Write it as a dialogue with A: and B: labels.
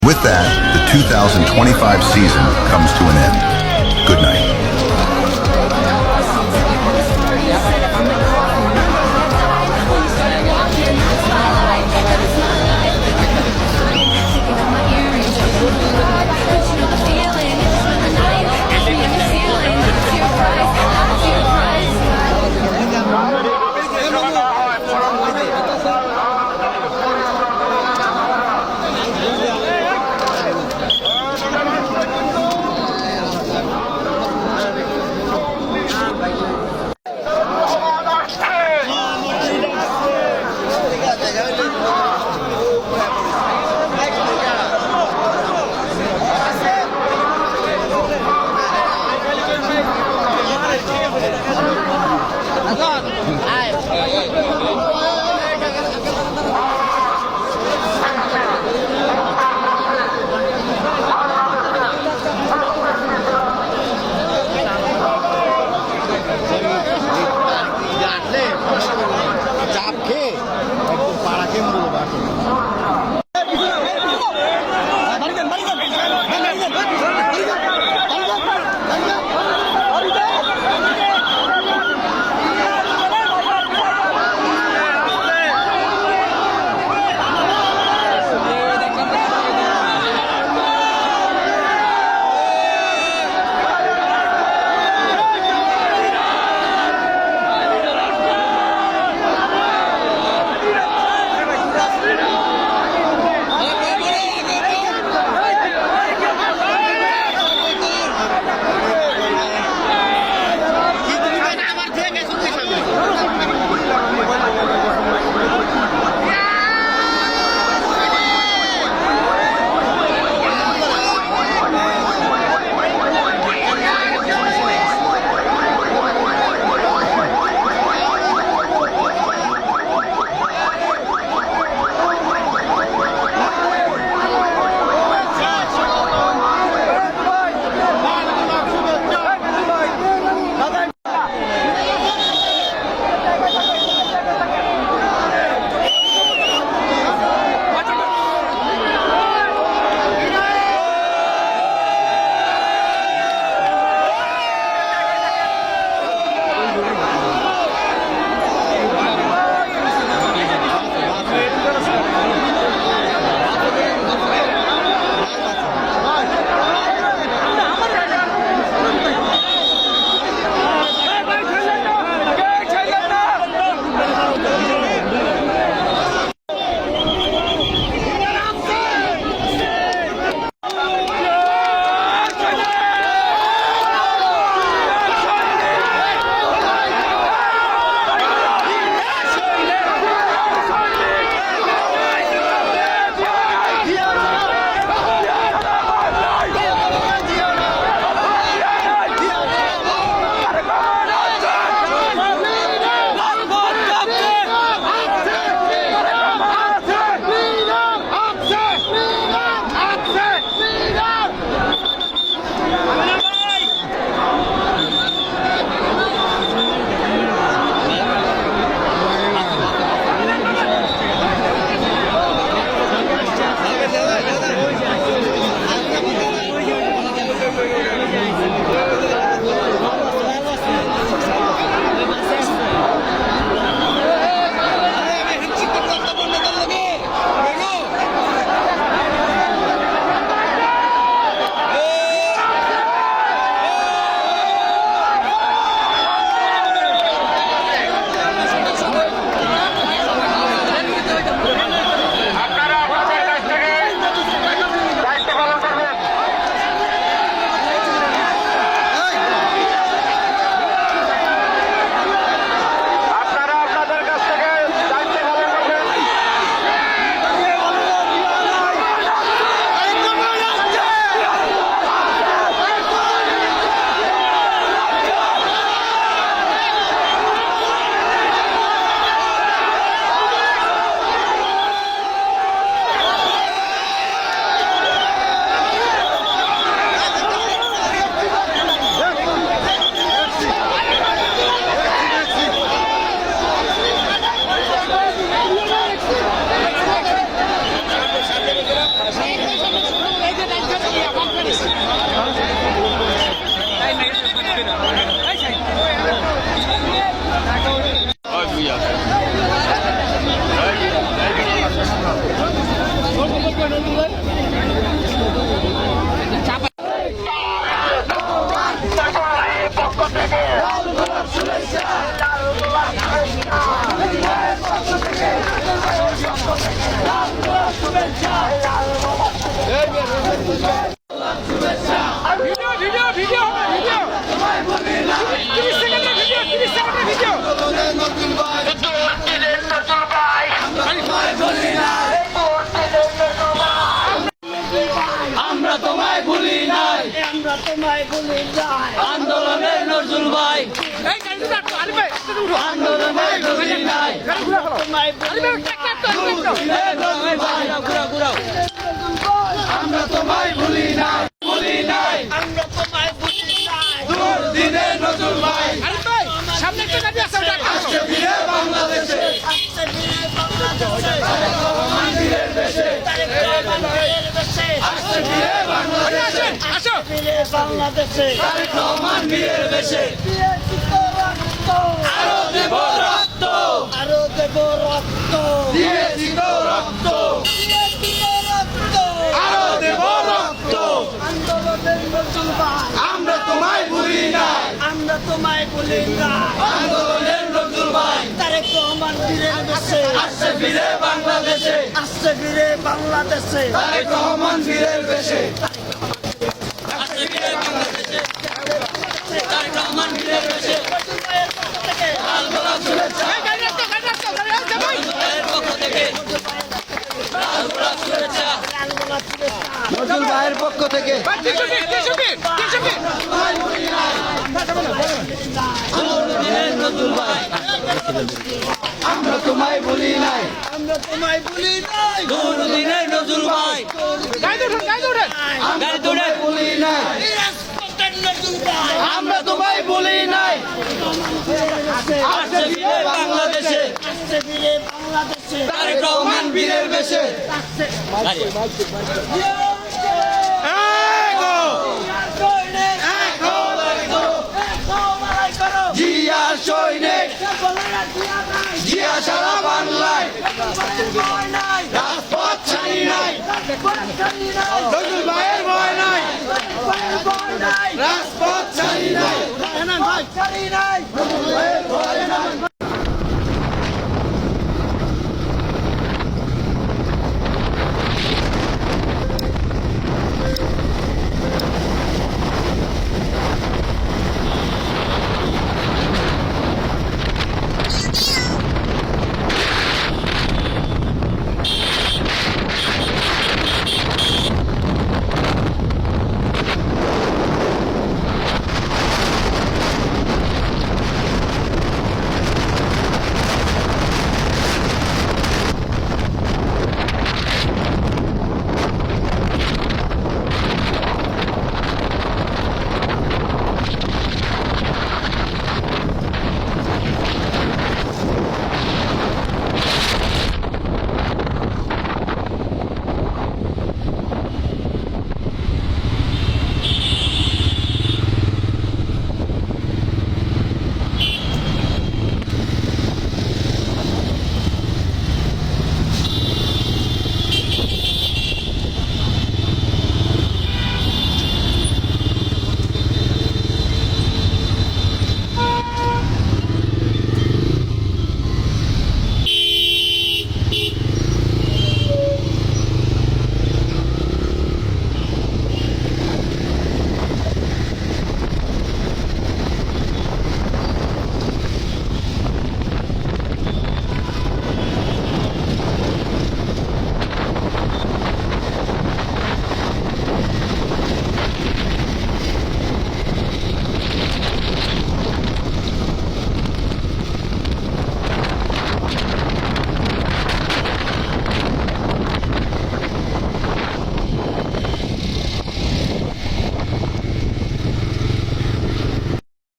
A: With that, the 2025 season comes to an end. Good night.
B: আমরা তোমায় ভুলি নাই, আন্দোলনের নজরুল ভাই, আন্দোলনের ভুলি নাই, আমরা তোমায় ভুলি নাই, ভুলি নাই, দুর্দিনের নজরুল ভাই, আসছে ফিরে বাংলাদেশে, আসছে ফিরে বাংলাদেশে, তারেক রহমান বীরের বেশে, আরো দেব রক্ত, আরো দেব রক্ত, দিয়েছি তো রক্ত, আরো দেব রক্ত, আন্দোলনের নজরুল ভাই, আমরা তোমায় ভুলি নাই, আমরা তোমায় ভুলি নাই, আন্দোলনের নজরুল ভাই, তারেক রহমান বীরের বেশে, আসছে ফিরে বাংলাদেশে, আসছে ফিরে বাংলাদেশে, তারেক রহমান বীরের বেশে, আসছে ফিরে বাংলাদেশে, তারেক রহমান বীরের বেশে, লাল গোলাপ শুভেচ্ছা, নজরুল ভাইয়ের পক্ষ থেকে, নজরুল ভাই, আমরা তোমায় ভুলি নাই, আমরা তোমায় ভুলি নাই, দুর্দিনের নজরুল ভাই, আমরা তোমায় ভুলি নাই, আমরা তোমায় ভুলি নাই, আসছে ফিরে বাংলাদেশে, আসছে ফিরে বাংলাদেশে, তারেক রহমান বীরের বেশে, জিয়া সৈনিক, জিয়া সারা বাংলায়, রাজপথ ছাড়ি নাই, নজরুল ভাইয়ের ভয় নাই, রাজপথ ছাড়ি নাই,